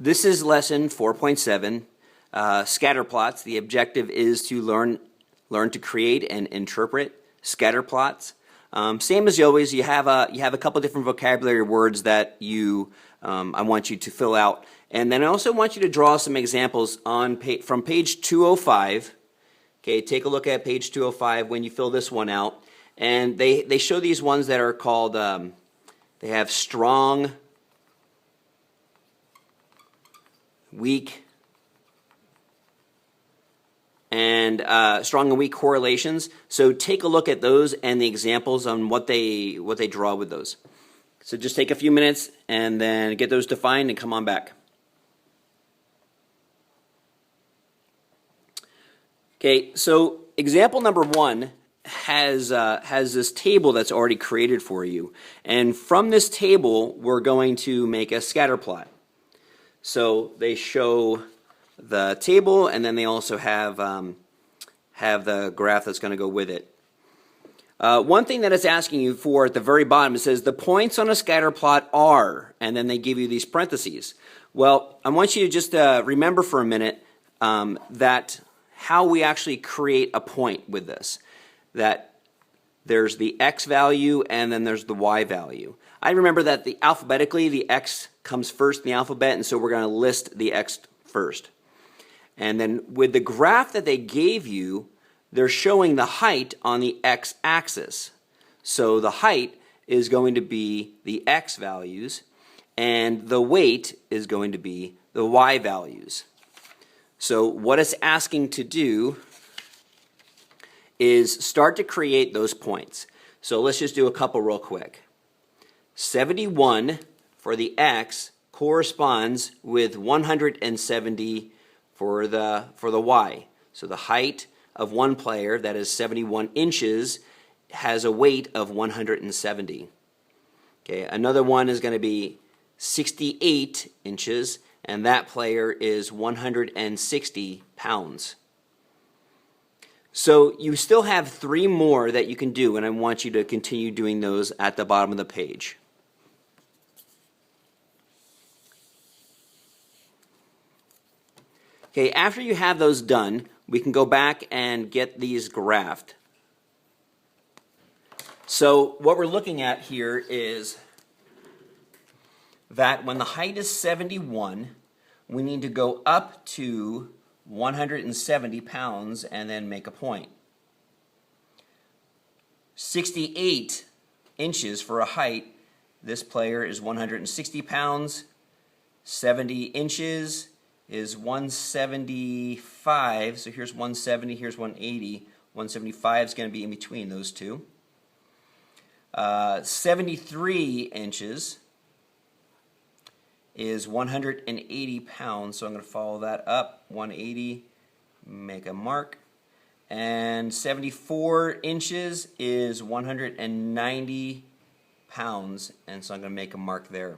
This is lesson 4.7, scatter plots. The objective is to learn to create and interpret scatter plots. Same as always, you have a couple different vocabulary words that I want you to fill out, and then I also want you to draw some examples from page 205. Okay, take a look at page 205 when you fill this one out, and they show these ones that are called they have strong, weak, and strong and weak correlations. So take a look at those and the examples on what they draw with those. So just take a few minutes and then get those defined and come on back. Okay, so example number 1 has this table that's already created for you, and from this table we're going to make a scatter plot. So they show the table, and then they also have the graph that's going to go with it. One thing that it's asking you for at the very bottom, it says the points on a scatter plot are, and then they give you these parentheses. Well, I want you to just remember for a minute that how we actually create a point with this. That there's the x value and then there's the y value. I remember that alphabetically the x comes first in the alphabet, and so we're going to list the x first. And then with the graph that they gave you, they're showing the height on the x-axis. So the height is going to be the x values, and the weight is going to be the y values. So what it's asking to do is start to create those points. So let's just do a couple real quick. 71 for the x corresponds with 170 for the y. So the height of one player, that is 71 inches, has a weight of 170. Okay, another one is going to be 68 inches, and that player is 160 pounds. So you still have 3 more that you can do, and I want you to continue doing those at the bottom of the page. Okay, after you have those done, we can go back and get these graphed. So what we're looking at here is that when the height is 71, we need to go up to 170 pounds and then make a point. 68 inches for a height, this player is 160 pounds. 70 inches is 175, so here's 170, here's 180. 175 is going to be in between those two. 73 inches is 180 pounds, so I'm going to follow that up. 180, make a mark. And 74 inches is 190 pounds, and so I'm going to make a mark there.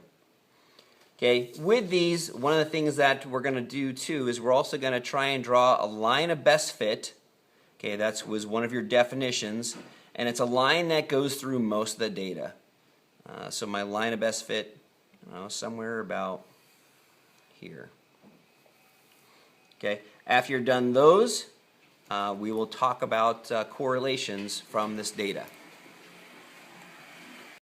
Okay, with these, one of the things that we're going to do too is we're also going to try and draw a line of best fit. Okay, that was one of your definitions, and it's a line that goes through most of the data. So my line of best fit, somewhere about here. Okay, after you're done those, we will talk about correlations from this data.